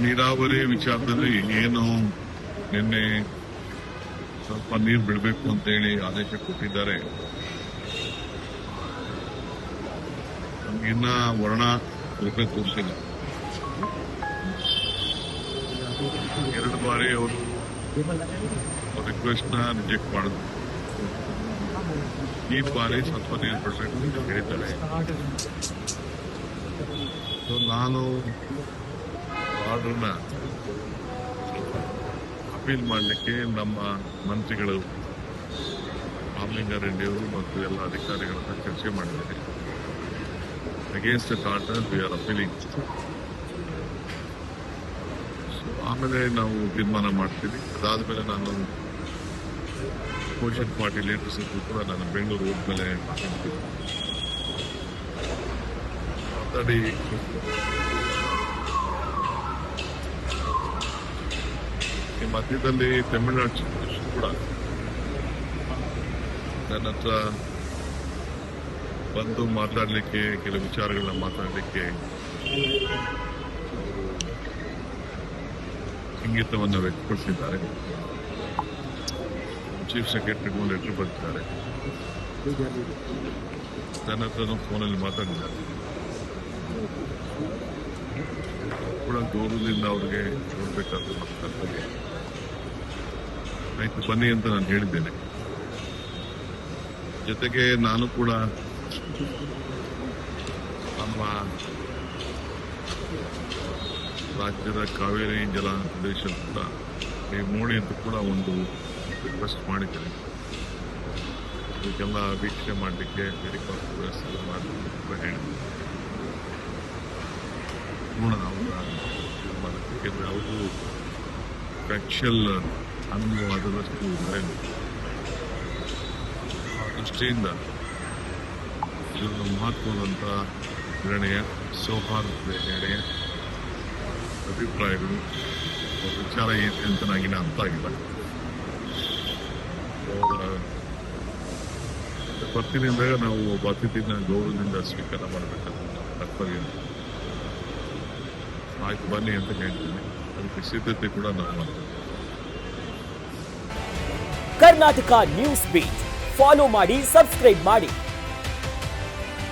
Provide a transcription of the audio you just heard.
ನೀರಾವರಿ ವಿಚಾರದಲ್ಲಿ ಏನು ನಿನ್ನೆ ಸ್ವಲ್ಪ ನೀರು ಬಿಡಬೇಕು ಅಂತೇಳಿ ಆದೇಶ ಕೊಟ್ಟಿದ್ದಾರೆ. ನಮಗಿನ್ನ ವರ್ಣ ರೂಪೆ ತೋರಿಸಿಲ್ಲ. 2 ಬಾರಿ ಅವರು ರಿಕ್ವೆಸ್ಟ್ ನ ರಿಜೆಕ್ಟ್ ಮಾಡಿದ್ರು. ಈ ಬಾರಿ ಸ್ವಲ್ಪ ನೀರು ಬಿಡಬೇಕು ಅಂತ ಹೇಳಿದ್ದಾರೆ. ನಾನು ಆರ್ಡರ್ನ ಅಪೀಲ್ ಮಾಡಲಿಕ್ಕೆ ನಮ್ಮ ಮಂತ್ರಿಗಳು ರಾಮಲಿಂಗಾರೆಡ್ಡಿಯವರು ಮತ್ತು ಎಲ್ಲ ಅಧಿಕಾರಿಗಳನ್ನ ಚರ್ಚೆ ಮಾಡಿದ್ದಾರೆ. Against the order we are appealing. ಆಮೇಲೆ ನಾವು ತೀರ್ಮಾನ ಮಾಡ್ತೀವಿ. ಅದಾದ್ಮೇಲೆ ನಾನು ಅಪೋಸಿಷನ್ ಪಾರ್ಟಿ ಲೀಡರ್ಸ್ ಕೂಡ ನಾನು ಬೆಂಗಳೂರು ಹೋದ್ಮೇಲೆ ಮಾತಾಡಿ ಈ ಮಧ್ಯದಲ್ಲಿ ತಮಿಳುನಾಡು ಚೀಫ್ ಮಿನಿಸ್ಟರ್ ಕೂಡ ನನ್ನ ಹತ್ರ ಬಂದು ಮಾತಾಡಲಿಕ್ಕೆ, ಕೆಲವು ವಿಚಾರಗಳನ್ನ ಮಾತಾಡಲಿಕ್ಕೆ ಇಂಗಿತವನ್ನು ವ್ಯಕ್ತಪಡಿಸಿದ್ದಾರೆ. ಚೀಫ್ ಸೆಕ್ರೆಟರಿಗೂ ಲೆಟರ್ ಬರೆದಿದ್ದಾರೆ. ನನ್ನ ಹತ್ರ ಫೋನಲ್ಲಿ ಮಾತಾಡಿದ್ದಾರೆ. ಕೂಡ ಗೌರವದಿಂದ ಅವ್ರಿಗೆ ನೋಡ್ಬೇಕಾದ್ರೆ ಮಾತಾಡ್ತಾರೆ. ಆಯ್ತು ಬನ್ನಿ ಅಂತ ನಾನು ಹೇಳಿದ್ದೇನೆ. ಜೊತೆಗೆ ನಾನು ಕೂಡ ನಮ್ಮ ರಾಜ್ಯದ ಕಾವೇರಿ ಜಲ ಪ್ರದೇಶ ಕೂಡ ನೀವು ನೋಡಿ ಅಂತ ಕೂಡ ಒಂದು ರಿಕ್ವೆಸ್ಟ್ ಮಾಡಿದ್ದೇನೆ. ಇದಕ್ಕೆಲ್ಲ ವೀಕ್ಷಣೆ ಮಾಡಲಿಕ್ಕೆ ಹೆಲಿಕಾಪ್ಟರ್ ವ್ಯವಸ್ಥೆ ಮಾಡಲಿಕ್ಕೆ ಕೂಡ ಹೇಳಿದ್ದೆ. ನೋಡೋಣ ಯಾಕೆಂದರೆ ಅವರು ಫ್ಯಾಕ್ಚುಯಲ್ ಅನುಭವವಾದಷ್ಟು ದೃಷ್ಟಿಯಿಂದ ಇದೊಂದು ಮಹತ್ವದಂಥ ನಿರ್ಣಯ, ಸೌಹಾರ್ದದ ನಿರ್ಣಯ, ಅಭಿಪ್ರಾಯಗಳು, ವಿಚಾರ ಏನಿದೆ ಅಂತ ನನಗಿನ ಅರ್ಥ ಆಗಿಲ್ಲ. ಬರ್ತೀನಿ ಅಂದಾಗ ನಾವು ಒಬ್ಬ ಅತಿಥಿನ ಗೌರವದಿಂದ ಸ್ವೀಕಾರ ಮಾಡಬೇಕಂತ ನಮ್ಮ ಕರ್ತವ್ಯ. ಆಯ್ತು ಬನ್ನಿ ಅಂತ ಹೇಳ್ತೀನಿ. ಅದಕ್ಕೆ ಸಿದ್ಧತೆ ಕೂಡ ನಾವು ಮಾಡ್ತೀವಿ. ಕರ್ನಾಟಕ ನ್ಯೂಸ್ ಬೀಟ್ ಫಾಲೋ ಮಾಡಿ, ಸಬ್ಸ್ಕ್ರೈಬ್ ಮಾಡಿ.